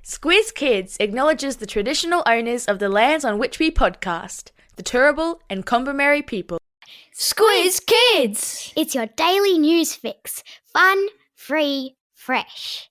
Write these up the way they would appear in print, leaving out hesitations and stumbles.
Squiz Kids acknowledges the traditional owners of the lands on which we podcast, the Turrbal and Kombumerri people. Squiz Kids! It's your daily news fix. Fun, free, fresh.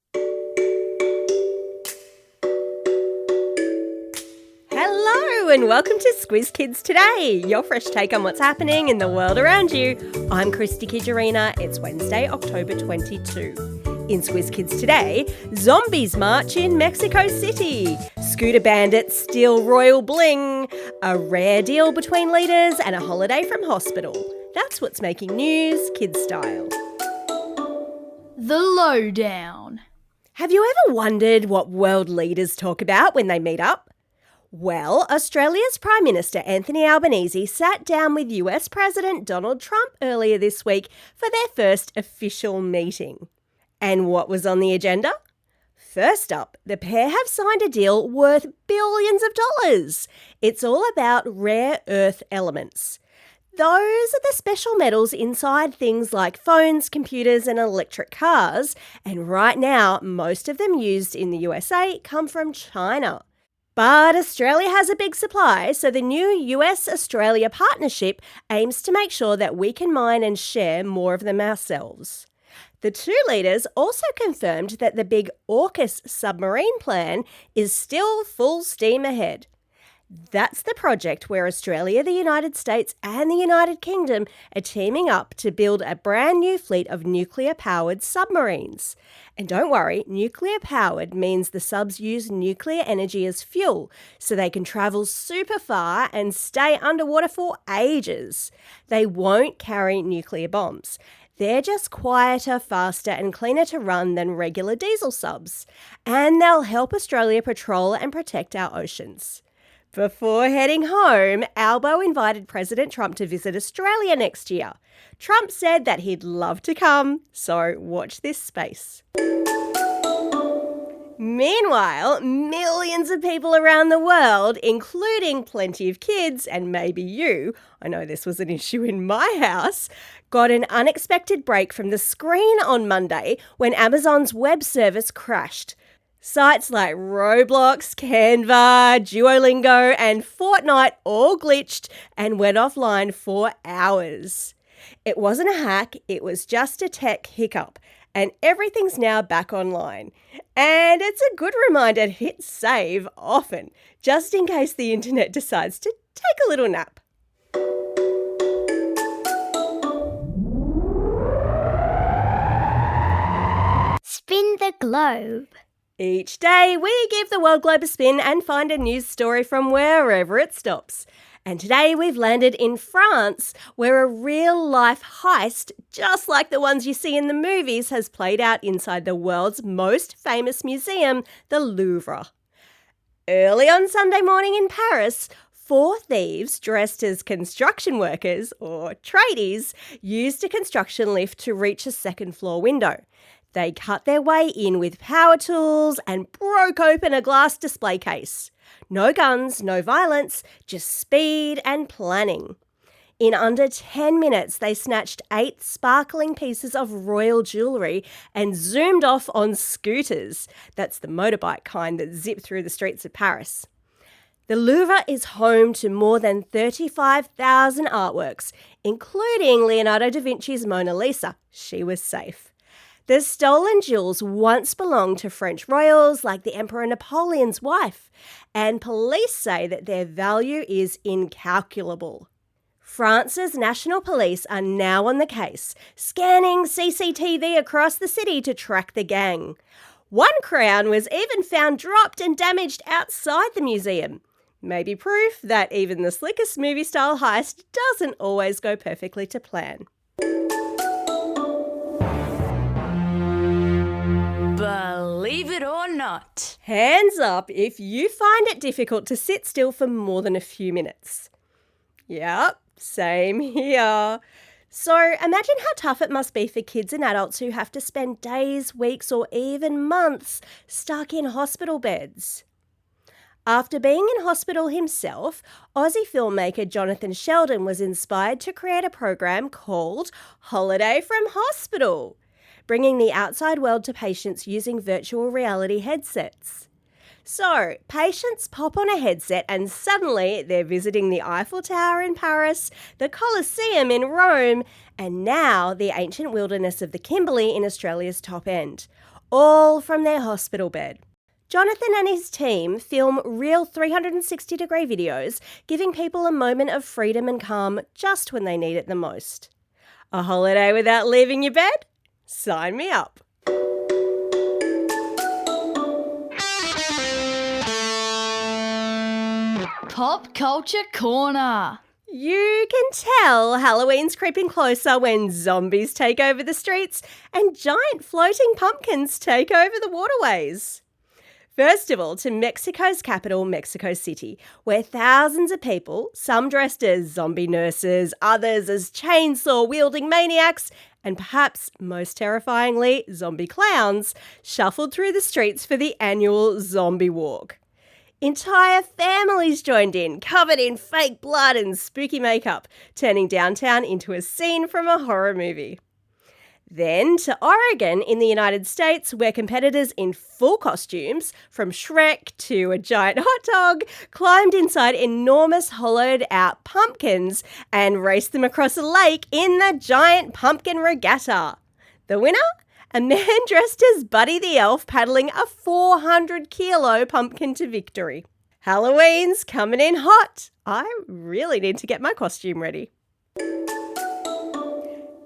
Hello and welcome to Squiz Kids Today, your fresh take on what's happening in the world around you. I'm Christy Kijarina. It's Wednesday, October 22. In Squiz Kids Today, zombies march in Mexico City, scooter bandits steal royal bling, a rare deal between leaders and a holiday from hospital. That's what's making news, kids style. The Lowdown. Have you ever wondered what world leaders talk about when they meet up? Well, Australia's Prime Minister Anthony Albanese sat down with US President Donald Trump earlier this week for their first official meeting. And what was on the agenda? First up, the pair have signed a deal worth billions of dollars. It's all about rare earth elements. Those are the special metals inside things like phones, computers and electric cars. And right now, most of them used in the USA come from China. But Australia has a big supply, so the new US-Australia partnership aims to make sure that we can mine and share more of them ourselves. The two leaders also confirmed that the big AUKUS submarine plan is still full steam ahead. That's the project where Australia, the United States and the United Kingdom are teaming up to build a brand new fleet of nuclear-powered submarines. And don't worry, nuclear-powered means the subs use nuclear energy as fuel, so they can travel super far and stay underwater for ages. They won't carry nuclear bombs. They're just quieter, faster and cleaner to run than regular diesel subs. And they'll help Australia patrol and protect our oceans. Before heading home, Albo invited President Trump to visit Australia next year. Trump said that he'd love to come, so watch this space. Meanwhile, millions of people around the world, including plenty of kids and maybe you, I know this was an issue in my house, got an unexpected break from the screen on Monday when Amazon's web service crashed. Sites like Roblox, Canva, Duolingo and Fortnite all glitched and went offline for hours. It wasn't a hack, it was just a tech hiccup. And everything's now back online. And it's a good reminder to hit save often, just in case the internet decides to take a little nap. Spin the globe. Each day we give the world globe a spin and find a news story from wherever it stops. And today we've landed in France, where a real-life heist, just like the ones you see in the movies, has played out inside the world's most famous museum, the Louvre. Early on Sunday morning in Paris, 4 thieves dressed as construction workers, or tradies, used a construction lift to reach a second-floor window. They cut their way in with power tools and broke open a glass display case. No guns, no violence, just speed and planning. In under 10 minutes, they snatched 8 sparkling pieces of royal jewellery and zoomed off on scooters. That's the motorbike kind that zip through the streets of Paris. The Louvre is home to more than 35,000 artworks, including Leonardo da Vinci's Mona Lisa. She was safe. The stolen jewels once belonged to French royals like the Emperor Napoleon's wife, and police say that their value is incalculable. France's national police are now on the case, scanning CCTV across the city to track the gang. One crown was even found dropped and damaged outside the museum. Maybe proof that even the slickest movie-style heist doesn't always go perfectly to plan. Believe it or not. Hands up if you find it difficult to sit still for more than a few minutes. Yep, same here. So imagine how tough it must be for kids and adults who have to spend days, weeks or even months stuck in hospital beds. After being in hospital himself, Aussie filmmaker Jonathan Sheldon was inspired to create a program called Holiday from Hospital, bringing the outside world to patients using virtual reality headsets. So, patients pop on a headset and suddenly they're visiting the Eiffel Tower in Paris, the Colosseum in Rome, and now the ancient wilderness of the Kimberley in Australia's top end. All from their hospital bed. Jonathan and his team film real 360-degree videos, giving people a moment of freedom and calm just when they need it the most. A holiday without leaving your bed? Sign me up. Pop Culture Corner. You can tell Halloween's creeping closer when zombies take over the streets and giant floating pumpkins take over the waterways. First of all, to Mexico's capital, Mexico City, where thousands of people, some dressed as zombie nurses, others as chainsaw-wielding maniacs, and perhaps most terrifyingly, zombie clowns, shuffled through the streets for the annual Zombie Walk. Entire families joined in, covered in fake blood and spooky makeup, turning downtown into a scene from a horror movie. Then to Oregon in the United States, where competitors in full costumes, from Shrek to a giant hot dog, climbed inside enormous hollowed-out pumpkins and raced them across a lake in the giant pumpkin regatta. The winner? A man dressed as Buddy the Elf paddling a 400-kilo pumpkin to victory. Halloween's coming in hot. I really need to get my costume ready.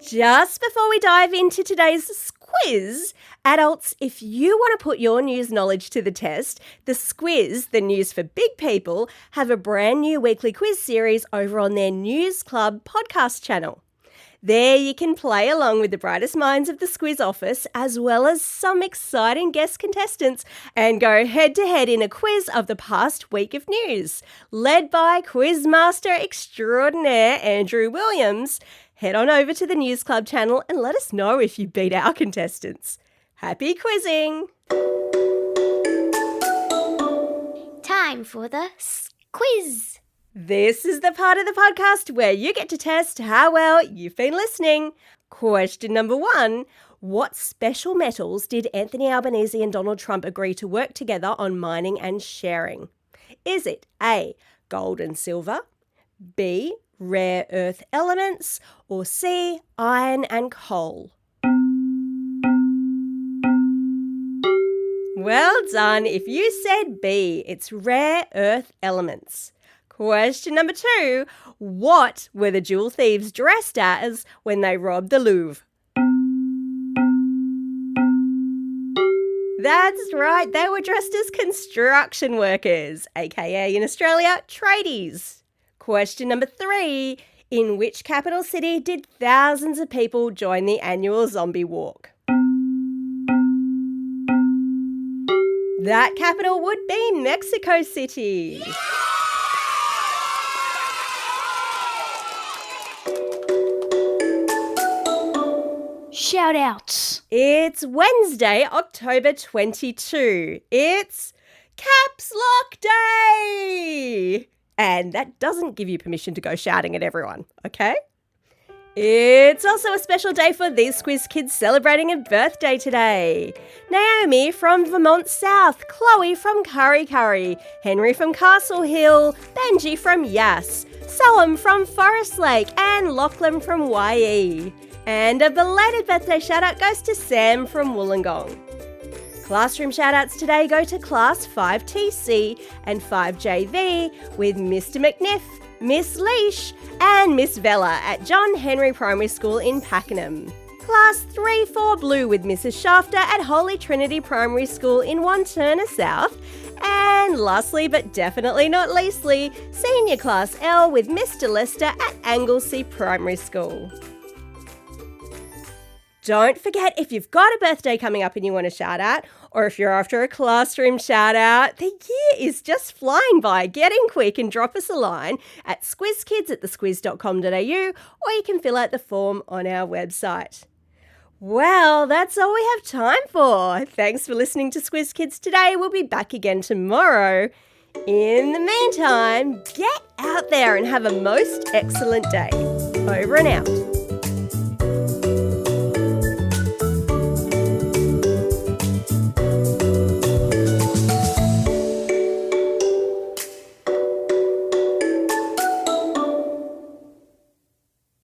Just before we dive into today's quiz, adults, if you want to put your news knowledge to the test, the Squiz, the News for Big People, have a brand new weekly quiz series over on their News Club podcast channel. There you can play along with the brightest minds of the Squiz office, as well as some exciting guest contestants, and go head-to-head in a quiz of the past week of news. Led by Quizmaster extraordinaire Andrew Williams. Head on over to the News Club channel and let us know if you beat our contestants. Happy quizzing! Time for the quiz. This is the part of the podcast where you get to test how well you've been listening. Question number 1. What special metals did Anthony Albanese and Donald Trump agree to work together on mining and sharing? Is it A, gold and silver, B, rare earth elements, or C, iron and coal? Well done. If you said B, it's rare earth elements. Question number 2. What were the jewel thieves dressed as when they robbed the Louvre? That's right, they were dressed as construction workers, aka in Australia, tradies. Question number 3. In which capital city did thousands of people join the annual Zombie Walk? That capital would be Mexico City. Shout outs. It's Wednesday, October 22. It's Caps Lock Day. And that doesn't give you permission to go shouting at everyone, okay? It's also a special day for these Squiz kids celebrating a birthday today. Naomi from Vermont South, Chloe from Curry Curry, Henry from Castle Hill, Benji from Yass, Soam from Forest Lake, and Lachlan from YE. And a belated birthday shout-out goes to Sam from Wollongong. Classroom shout-outs today go to Class 5TC and 5JV with Mr. McNiff, Miss Leash and Miss Vella at John Henry Primary School in Pakenham. Class 3-4 Blue with Mrs. Shafter at Holy Trinity Primary School in Wantirna South. And lastly, but definitely not leastly, Senior Class L with Mr. Lester at Anglesea Primary School. Don't forget, if you've got a birthday coming up and you want to shout out, or if you're after a classroom shout out, the year is just flying by. Get in quick and drop us a line at squizkids@thesquiz.com.au, or you can fill out the form on our website. Well, that's all we have time for. Thanks for listening to Squiz Kids today. We'll be back again tomorrow. In the meantime, get out there and have a most excellent day. Over and out.